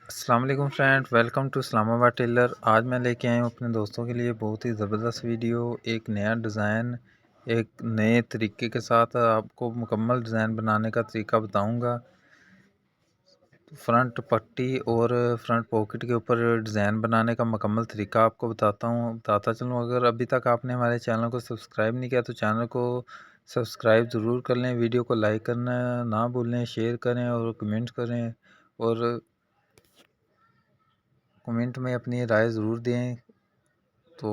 अस्सलाम वालेकुम friend, welcome to Islamabad tailor. आज मैं लेके आया हूँ अपने दोस्तों के लिए बहुत ही ज़बरदस्त वीडियो। एक नया डिज़ाइन, एक नए तरीके के साथ आपको मुकम्मल डिज़ाइन बनाने का तरीका बताऊंगा। फ्रंट पट्टी और फ्रंट पॉकेट के ऊपर डिज़ाइन बनाने का मुकम्मल तरीका आपको बताता चलूँ। अगर अभी तक आपने हमारे चैनल को सब्सक्राइब नहीं किया तो चैनल को सब्सक्राइब ज़रूर कर लें, वीडियो को लाइक करना ना भूलें, शेयर करें और कमेंट करें और कमेंट में अपनी राय ज़रूर दें। तो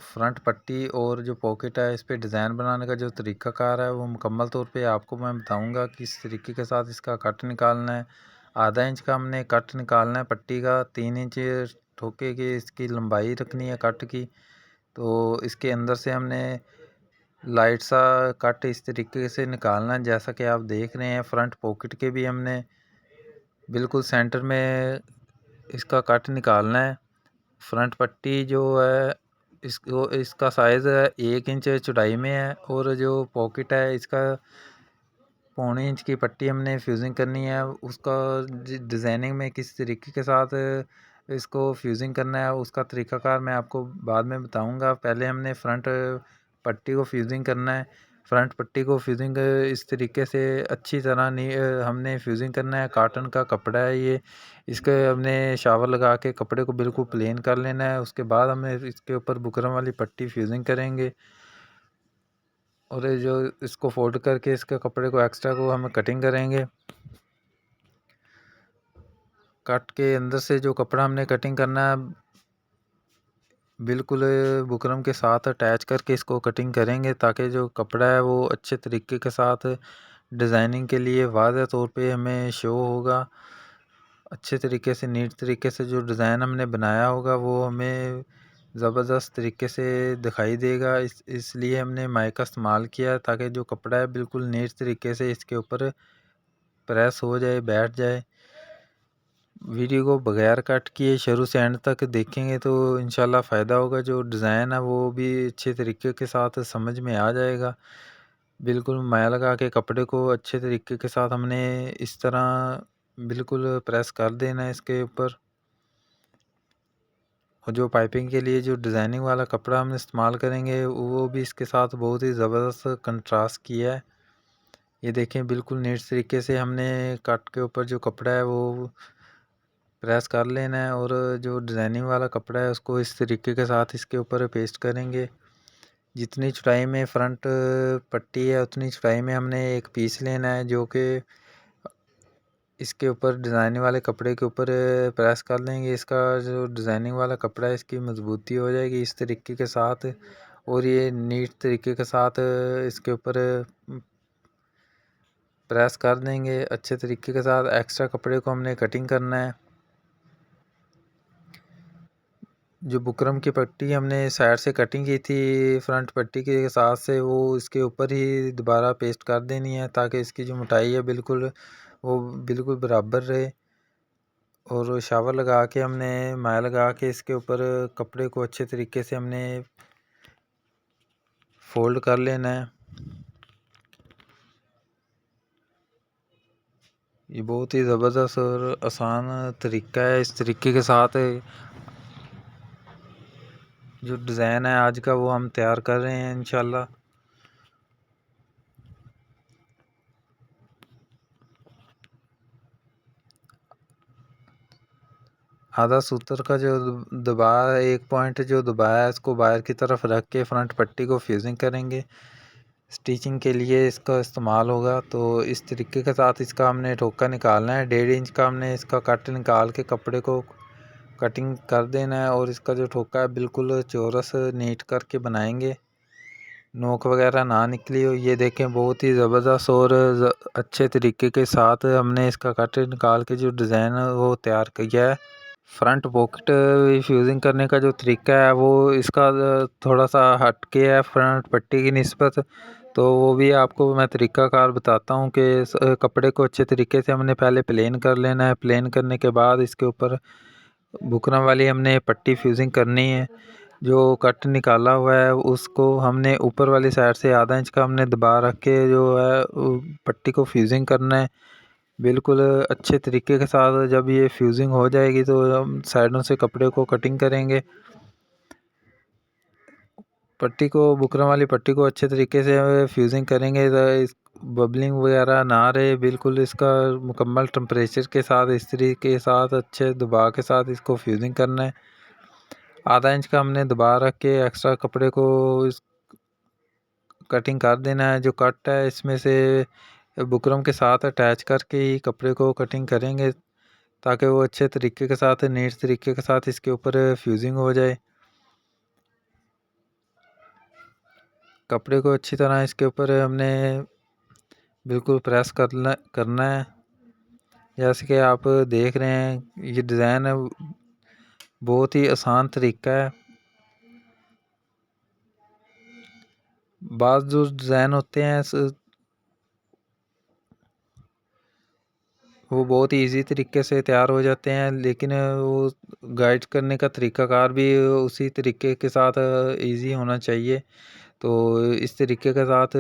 फ्रंट पट्टी और जो पॉकेट है इस पे डिज़ाइन बनाने का जो तरीक़ाकार है वो मुकम्मल तौर पे आपको मैं बताऊंगा किस तरीके के साथ इसका कट निकालना है। आधा इंच का हमने कट निकालना है पट्टी का, 3 इंच ठोके की इसकी लंबाई रखनी है कट की। तो इसके अंदर से हमने लाइट सा कट इस तरीके से निकालना है जैसा कि आप देख रहे हैं। फ्रंट पॉकेट के भी हमने बिल्कुल सेंटर में इसका कट निकालना है। फ्रंट पट्टी जो है इसका साइज़ है 1 इंच चौड़ाई में है और जो पॉकेट है इसका 1.25 इंच की पट्टी हमने फ्यूजिंग करनी है। उसका डिज़ाइनिंग में किस तरीके के साथ इसको फ्यूजिंग करना है उसका तरीक़ाकार मैं आपको बाद में बताऊंगा। पहले हमने फ्रंट पट्टी को फ्यूजिंग करना है। फ्रंट पट्टी को फ्यूजिंग इस तरीके से अच्छी तरह नहीं हमने फ्यूजिंग करना है। कॉटन का कपड़ा है ये, इसके हमने शावर लगा के कपड़े को बिल्कुल प्लेन कर लेना है। उसके बाद हमें इसके ऊपर बुकरम वाली पट्टी फ्यूजिंग करेंगे और ये जो इसको फोल्ड करके इसके कपड़े को एक्स्ट्रा को हम कटिंग करेंगे। कट के अंदर से जो कपड़ा हमने कटिंग करना है बिल्कुल बुकरम के साथ अटैच करके इसको कटिंग करेंगे ताकि जो कपड़ा है वो अच्छे तरीके के साथ डिज़ाइनिंग के लिए वाज़ेह तौर पे हमें शो होगा। अच्छे तरीके से नीट तरीके से जो डिज़ाइन हमने बनाया होगा वो हमें ज़बरदस्त तरीके से दिखाई देगा। इसलिए हमने माइका इस्तेमाल किया ताकि जो कपड़ा है बिल्कुल नीट तरीके से इसके ऊपर प्रेस हो जाए, बैठ जाए। वीडियो को बगैर कट किए शुरू से एंड तक देखेंगे तो इंशाल्लाह फ़ायदा होगा। जो डिज़ाइन है वो भी अच्छे तरीके के साथ समझ में आ जाएगा। बिल्कुल माया लगा के कपड़े को अच्छे तरीके के साथ हमने इस तरह बिल्कुल प्रेस कर देना है इसके ऊपर। और जो पाइपिंग के लिए जो डिज़ाइनिंग वाला कपड़ा हम इस्तेमाल करेंगे वो भी इसके साथ बहुत ही ज़बरदस्त कंट्रास्ट किया है। ये देखें बिल्कुल नीट तरीके से हमने कट के ऊपर जो कपड़ा है वो प्रेस कर लेना है और जो डिज़ाइनिंग वाला कपड़ा है उसको इस तरीके के साथ इसके ऊपर पेस्ट करेंगे। जितनी चौड़ाई में फ्रंट पट्टी है उतनी चौड़ाई में हमने एक पीस लेना है जो कि इसके ऊपर डिज़ाइनिंग वाले कपड़े के ऊपर प्रेस कर लेंगे। इसका जो डिज़ाइनिंग वाला कपड़ा है इसकी मजबूती हो जाएगी इस तरीके के साथ और ये नीट तरीके के साथ इसके ऊपर प्रेस कर देंगे अच्छे तरीके के साथ। एक्स्ट्रा कपड़े को हमने कटिंग करना है। जो बुकरम की पट्टी हमने साइड से कटिंग की थी फ्रंट पट्टी के साथ से वो इसके ऊपर ही दोबारा पेस्ट कर देनी है ताकि इसकी जो मोटाई है बिल्कुल वो बिल्कुल बराबर रहे। और शावर लगा के हमने माया लगा के इसके ऊपर कपड़े को अच्छे तरीके से हमने फोल्ड कर लेना है। ये बहुत ही ज़बरदस्त और आसान तरीका है। इस तरीके के साथ जो डिज़ाइन है आज का वो हम तैयार कर रहे हैं इंशाल्लाह। आधा सूत्र का जो दबाया एक पॉइंट जो दबाया है इसको बाहर की तरफ रख के फ्रंट पट्टी को फ्यूजिंग करेंगे। स्टिचिंग के लिए इसका इस्तेमाल होगा। तो इस तरीके के साथ इसका हमने ठोका निकालना है। 1.5 इंच का हमने इसका कट निकाल के कपड़े को कटिंग कर देना है और इसका जो ठोका है बिल्कुल चौरस नीट करके बनाएंगे, नोक वगैरह ना निकली हो। ये देखें बहुत ही ज़बरदस्त और अच्छे तरीके के साथ हमने इसका कट निकाल के जो डिज़ाइन वो तैयार किया है। फ्रंट पॉकेट फ्यूजिंग करने का जो तरीका है वो इसका थोड़ा सा हटके है फ्रंट पट्टी की निस्बत। तो वो भी आपको मैं तरीक़ाकार बताता हूँ कि कपड़े को अच्छे तरीके से हमने पहले प्लेन कर लेना है। प्लेन करने के बाद इसके ऊपर बुकरम वाली हमने पट्टी फ्यूजिंग करनी है। जो कट निकाला हुआ है उसको हमने ऊपर वाली साइड से आधा इंच का हमने दबा रख के जो है पट्टी को फ्यूजिंग करना है। बिल्कुल अच्छे तरीके के साथ जब ये फ्यूजिंग हो जाएगी तो हम साइडों से कपड़े को कटिंग करेंगे। पट्टी को बुकरम वाली पट्टी को अच्छे तरीके से फ्यूजिंग करेंगे इस बबलिंग वगैरह ना रहे, बिल्कुल इसका मुकम्मल टेम्परेचर के साथ इस्त्री के साथ अच्छे दबाव के साथ इसको फ्यूजिंग करना है। आधा इंच का हमने दबाव रख के एक्स्ट्रा कपड़े को इस कटिंग कर देना है। जो कट है इसमें से बुकरम के साथ अटैच करके ही कपड़े को कटिंग करेंगे ताकि वो अच्छे तरीके के साथ नीट तरीके के साथ इसके ऊपर फ्यूजिंग हो जाए। कपड़े को अच्छी तरह इसके ऊपर हमने बिल्कुल प्रेस करना है। जैसे कि आप देख रहे हैं ये डिज़ाइन है, बहुत ही आसान तरीका है। बाज़ जो डिज़ाइन होते हैं वो बहुत ही ईजी तरीके से तैयार हो जाते हैं, लेकिन वो गाइड करने का तरीक़ाकार भी उसी तरीके के साथ ईजी होना चाहिए। तो इस तरीके के साथ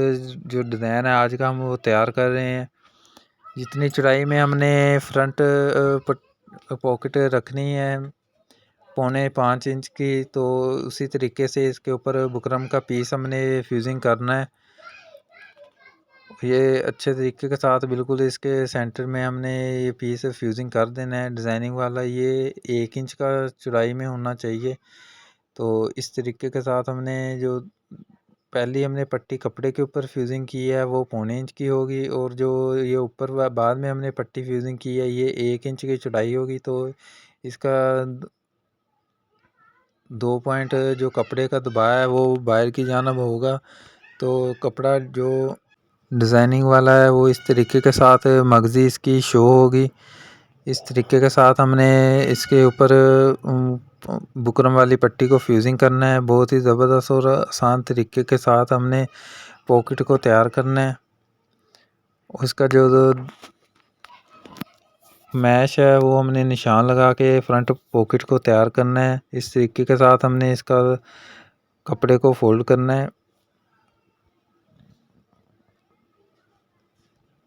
जो डिज़ाइन है आज का हम वो तैयार कर रहे हैं। जितनी चौड़ाई में हमने फ्रंट पॉकेट रखनी है 4.25 इंच की, तो उसी तरीके से इसके ऊपर बुकरम का पीस हमने फ्यूजिंग करना है। ये अच्छे तरीके के साथ बिल्कुल इसके सेंटर में हमने ये पीस फ्यूजिंग कर देना है डिज़ाइनिंग वाला। ये 1 इंच का चौड़ाई में होना चाहिए। तो इस तरीके के साथ हमने जो पहली हमने पट्टी कपड़े के ऊपर फ्यूजिंग की है वो 1.25 इंच की होगी, और जो ये ऊपर बाद में हमने पट्टी फ्यूजिंग की है ये 1 इंच की चौड़ाई होगी। तो इसका 2 पॉइंट जो कपड़े का दबाव है वो बाहर की जानिब होगा। तो कपड़ा जो डिज़ाइनिंग वाला है वो इस तरीके के साथ मगज़ी इसकी शो होगी। इस तरीके के साथ हमने इसके ऊपर बुकरम वाली पट्टी को फ्यूजिंग करना है। बहुत ही ज़बरदस्त और आसान तरीके के साथ हमने पॉकेट को तैयार करना है। उसका जो मैश है वो हमने निशान लगा के फ्रंट पॉकेट को तैयार करना है। इस तरीके के साथ हमने इसका कपड़े को फोल्ड करना है।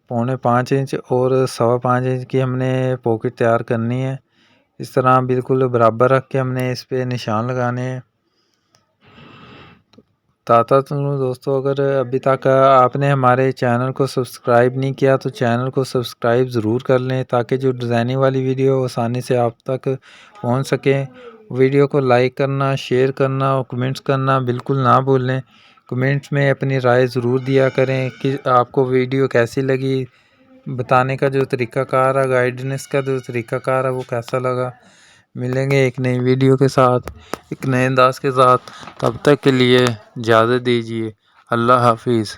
4.25 इंच और 5.25 इंच की हमने पॉकेट तैयार करनी है। इस तरह बिल्कुल बराबर रख के हमने इस पे निशान लगाने हैं। दोस्तों, अगर अभी तक आपने हमारे चैनल को सब्सक्राइब नहीं किया तो चैनल को सब्सक्राइब ज़रूर कर लें ताकि जो डिज़ाइनिंग वाली वीडियो आसानी से आप तक पहुंच सके। वीडियो को लाइक करना, शेयर करना और कमेंट्स करना बिल्कुल ना भूलें। कमेंट्स में अपनी राय ज़रूर दिया करें कि आपको वीडियो कैसी लगी, बताने का जो तरीक़ाकार है, गाइडेंस का जो तरीक़ाकार है वो कैसा लगा। मिलेंगे एक नई वीडियो के साथ, एक नए अंदाज के साथ। तब तक के लिए इजाज़त दीजिए। अल्लाह हाफिज़।